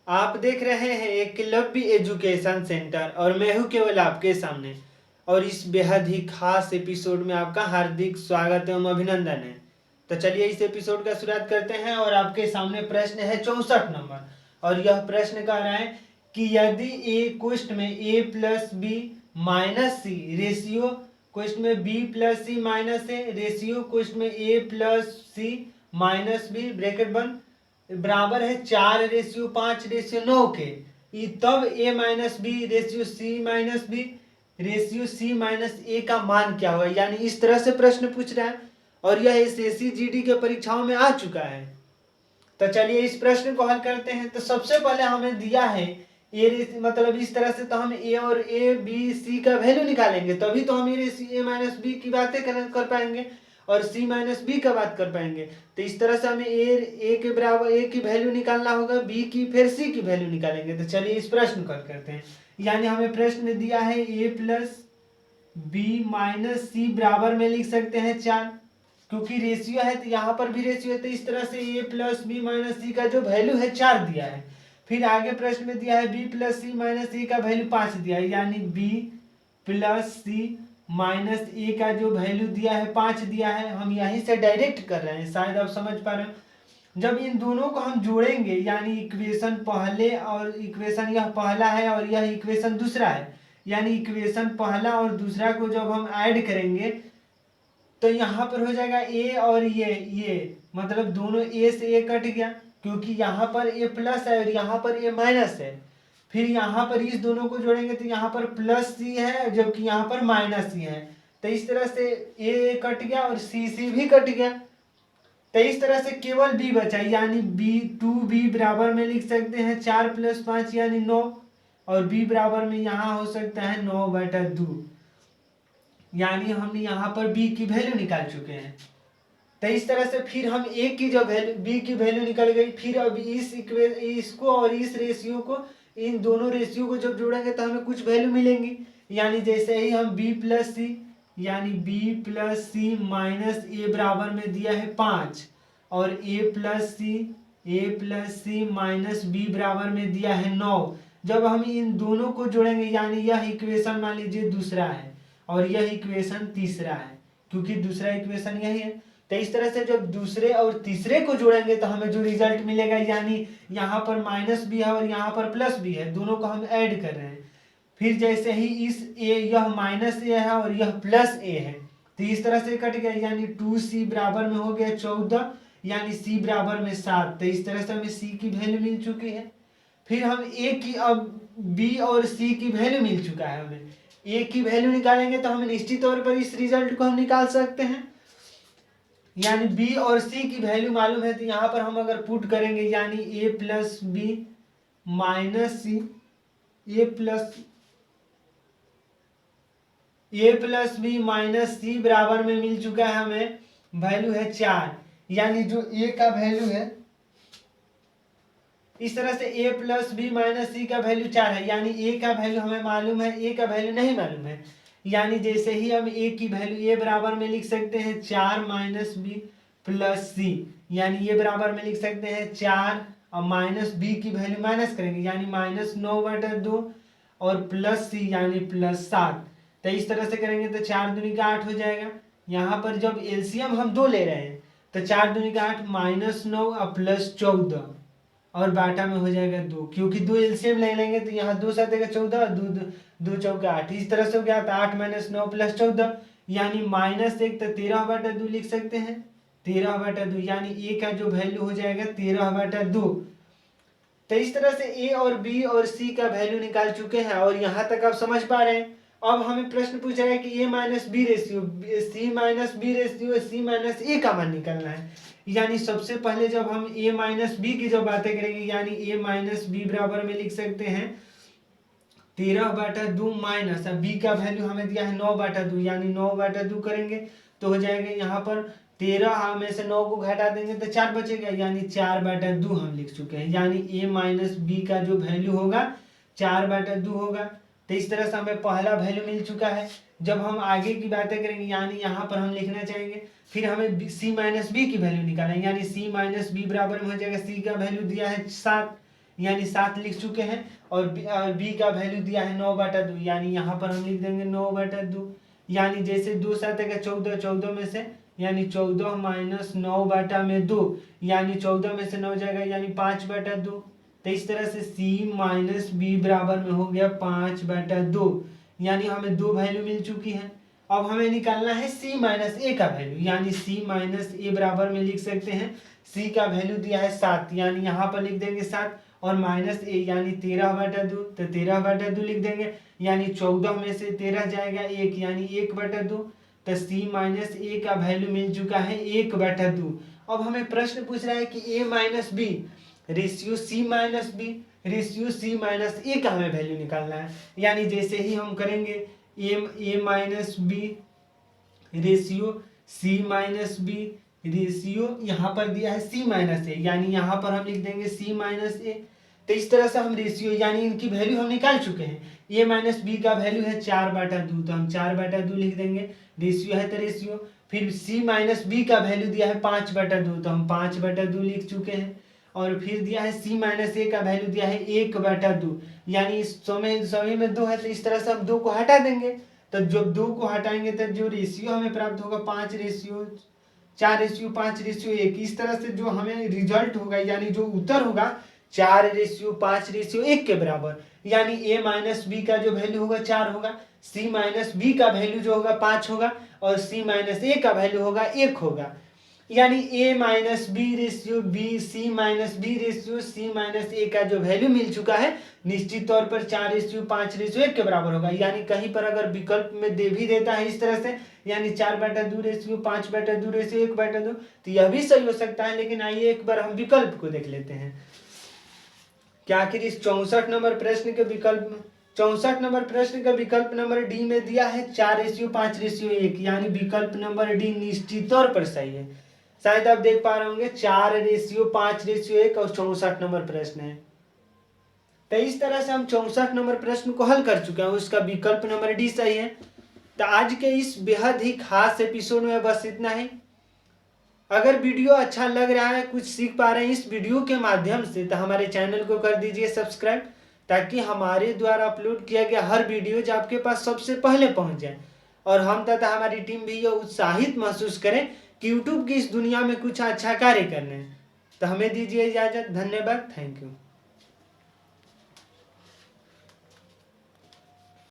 आप देख रहे हैं एकलव्य एजुकेशन सेंटर और मैं हूं केवल आपके सामने। और इस बेहद ही खास एपिसोड में आपका हार्दिक स्वागत एवं अभिनंदन है। तो चलिए इस एपिसोड का शुरुआत करते हैं और आपके सामने प्रश्न है 64 नंबर। और यह प्रश्न कह रहा है कि यदि ए क्वेश्चन में A plus B minus C ratio question में B plus C minus A ratio question में A plus C minus B bracket बंद बराबर है 4:5:9 के, तब A minus B ratio C minus B ratio C minus A का मान क्या होगा। यानी इस तरह से प्रश्न पूछ रहा है और यह एसएससी जीडी के परीक्षाओं में आ चुका है। तो चलिए इस प्रश्न को हल करते हैं। तो सबसे पहले हमें दिया है ए मतलब इस तरह से, तो हम ए और ए बी सी का वैल्यू निकालेंगे तभी तो हम ए माइनस बी की बातें कर पाएंगे और सी माइनस बी का बात कर पाएंगे। तो इस तरह से हमें ए के बराबर ए की वैल्यू निकालना होगा, बी की, फिर सी की वैल्यू निकालेंगे। तो चलिए इस प्रश्न को हल करते हैं। यानी हमें प्रश्न में दिया है ए प्लस बी माइनस सी बराबर में लिख सकते हैं 4, क्योंकि रेशियो है तो यहाँ पर भी रेशियो है। तो इस तरह से ए प्लस बी माइनस सी का जो वैल्यू है 4 दिया है। फिर आगे प्रश्न में दिया है B plus C minus A का वैल्यू 5 दिया है, यानी B plus C minus A का जो वैल्यू दिया है 5 दिया है। हम यहीं से डायरेक्ट कर रहे हैं, शायद आप समझ पा रहे हो। जब इन दोनों को हम जोड़ेंगे, यानी इक्वेशन पहले और इक्वेशन यह पहला है और यह इक्वेशन दूसरा है, यानी इक्वेशन पहला और दूसरा को जब हम ऐड करेंगे तो यहाँ पर हो जाएगा ए और ये मतलब दोनों ए से ए कट गया, क्योंकि यहाँ पर ए प्लस है और यहाँ पर ए माइनस है। फिर यहाँ पर इस दोनों को जोड़ेंगे तो यहाँ पर प्लस सी है जबकि यहाँ पर माइनस सी है। तो इस तरह से ए कट गया और सी भी कट गया। तो इस तरह से केवल बी बचा, यानी बी 2b बराबर में लिख सकते हैं 4 + 5 यानी 9, और बी बराबर में यहाँ हो सकता है 9/2, यानी हम यहाँ पर बी की वैल्यू निकाल चुके हैं। तो इस तरह से फिर हम ए की जो वैल्यू बी की वैल्यू निकल गई, फिर अब इसको और इस रेशियो को, इन दोनों रेशियो को जब जोड़ेंगे तो हमें कुछ वैल्यू मिलेंगी। यानी जैसे ही हम बी प्लस सी, यानी बी प्लस सी माइनस ए बराबर में दिया है 5 और ए प्लस सी माइनस बी बराबर में दिया है 9। जब हम इन दोनों को जोड़ेंगे, यानी यह इक्वेशन मान लीजिए दूसरा है और यह इक्वेशन तीसरा है, क्योंकि दूसरा इक्वेशन यही है। तो इस तरह से जब दूसरे और तीसरे को जोड़ेंगे तो हमें जो रिजल्ट मिलेगा, यानी यहाँ पर माइनस भी है और यहाँ पर प्लस भी है, दोनों को हम ऐड कर रहे हैं। फिर जैसे ही इस ए, यह माइनस ए है और यह प्लस ए है, तो इस तरह से कट गया, यानी 2c बराबर में हो गया 14, यानी c बराबर में 7। तो इस तरह से हमें c की वैल्यू मिल चुकी है। फिर हम ए की, अब b और c की वैल्यू मिल चुका है, हमें ए की वैल्यू निकालेंगे तो हमें निश्चित तौर पर इस रिजल्ट को हम निकाल सकते हैं। यानी बी और सी की वैल्यू मालूम है, तो यहाँ पर हम अगर पुट करेंगे, यानी ए प्लस बी माइनस सी, ए प्लस बी माइनस सी बराबर में मिल चुका है हमें वैल्यू है 4, यानी जो ए का वैल्यू है, इस तरह से ए प्लस बी माइनस सी का वैल्यू 4 है, यानी ए का वैल्यू हमें मालूम है, ए का वैल्यू नहीं मालूम है। यानी जैसे ही हम ए की वैल्यू, ए बराबर में लिख सकते हैं 4 माइनस बी प्लस सी, यानी ए बराबर में लिख सकते हैं 4 और माइनस बी की वैल्यू माइनस करेंगे, यानी -9/2 और प्लस सी यानी +7। तो इस तरह से करेंगे तो 4 दूनी का 8 हो जाएगा। यहाँ पर जब एलसीएम हम 2 ले रहे हैं तो 4 दूनी का 8 -9 और +14 और बाटा में हो जाएगा 2, क्योंकि 2 एलसीएम ले लेंगे तो यहाँ 2 7 14 और 2 चौका 8, इस तरह से हो गया। तो 8 - 9 + 14 यानी -1, तो 13/2 लिख सकते हैं, 13/2, यानी ए का जो वैल्यू हो जाएगा 13/2। तो इस तरह से ए और बी और सी का वैल्यू निकाल चुके हैं और यहाँ तक आप समझ पा रहे हैं। अब हमें प्रश्न पूछा है कि A minus B ratio, C minus B ratio, C minus A का मान निकालना है। यानी सबसे पहले जब हम ए माइनस बी की जो बातें करेंगे, यानी ए माइनस बी बराबर में लिख सकते हैं 13/2 माइनस, अब बी का वैल्यू हमें दिया है 9/2, यानी 9/2 करेंगे तो हो जाएगा यहाँ पर 13 में से 9 को घटा देंगे तो 4 बचेगा, यानी 4/2 हम लिख चुके हैं। यानी ए माइनस बी का जो वैल्यू होगा 4/2 होगा। तो इस तरह से हमें पहला वैल्यू मिल चुका है। जब हम आगे की बातें करेंगे, यानी यहाँ पर हम लिखना चाहेंगे, फिर हमें सी माइनस बी की वैल्यू निकालेंगे, यानी सी माइनस बी बराबर में हो जाएगा, सी का वैल्यू दिया है 7, यानी 7 लिख चुके हैं। और बी का वैल्यू दिया है 9/2, यानी यहाँ पर हम लिख देंगे 9/2। यानी जैसे 2 7 का 14, 14 में से यानी 14 माइनस 9/2, यानी 14 में से 9 जाएगा यानी 5/2। तो इस तरह से सी माइनस बी बराबर में हो गया 5/2, यानी हमें 2 वैल्यू मिल चुकी है। अब हमें निकालना है सी माइनस ए का वैल्यू, यानी सी माइनस ए बराबर में लिख सकते हैं सी का वैल्यू दिया है 7, यानी यहाँ पर लिख देंगे 7 और माइनस ए यानी 13/2, तो 13/2 लिख देंगे, यानी 14 में से 13 जाएगा 1 यानी 1/2। तो सी माइनस ए का वैल्यू मिल चुका है 1/2। अब हमें प्रश्न पूछ रहा है कि A minus B ratio C minus B ratio C minus A का हमें वैल्यू निकालना है। यानी जैसे ही हम करेंगे A minus B ratio C minus B ratio यहाँ पर दिया है सी माइनस ए, यानी यहाँ पर हम लिख देंगे सी माइनस ए। तो इस तरह से हम रेशियो यानी इनकी वैल्यू हम निकाल चुके हैं। ए माइनस बी का वैल्यू है 4/2, तो हम 4/2 लिख देंगे, रेशियो है तो रेशियो। फिर सी माइनस बी का वैल्यू दिया है 5/2, तो हम 5/2 लिख चुके हैं। और फिर दिया है सी माइनस ए का वैल्यू दिया है 1/2, यानी सभी में 2 है, तो इस तरह से हम 2 को हटा देंगे। तो जब 2 को हटाएंगे तो जो रेशियो हमें प्राप्त होगा 5/4/5/1, इस तरह से जो हमें रिजल्ट होगा यानी जो उत्तर होगा 4/5/1 के बराबर। यानी ए माइनस बी का जो वैल्यू होगा 4 होगा, सी माइनस बी का वैल्यू जो होगा 5 होगा और सी माइनस ए का वैल्यू होगा 1 होगा। यानी A minus B ratio B C minus B ratio C minus A का जो वैल्यू मिल चुका है निश्चित तौर पर 4/5/1 के बराबर होगा। यानी कहीं पर अगर विकल्प में दे भी देता है इस तरह से यानी 4/2 रेशियो 5/2 रेशियो 1/2, तो यह भी सही हो सकता है। लेकिन आइए एक बार हम विकल्प को देख लेते हैं क्या आखिर इस 64 नंबर प्रश्न के विकल्प में 64 नंबर प्रश्न का विकल्प नंबर डी में दिया है 4/5/1, यानी विकल्प नंबर डी निश्चित तौर पर सही है। शायद आप देख पा रहे होंगे 4/5/1 और 64 नंबर प्रश्न है। तो इस तरह से हम 64 नंबर प्रश्न को हल कर चुके हैं, उसका विकल्प नंबर डी सही है। तो आज के इस बेहद ही खास एपिसोड में बस इतना ही। अगर वीडियो अच्छा लग रहा है, कुछ सीख पा रहे हैं इस वीडियो के माध्यम से, तो हमारे चैनल को कर दीजिए सब्सक्राइब, ताकि हमारे द्वारा अपलोड किया गया हर वीडियो आपके पास सबसे पहले पहुंच जाए और हम तथा हमारी टीम भी ये उत्साहित महसूस करें कि यूट्यूब की इस दुनिया में कुछ अच्छा कार्य करने। तो हमें दीजिए इजाजत। धन्यवाद। Thank you.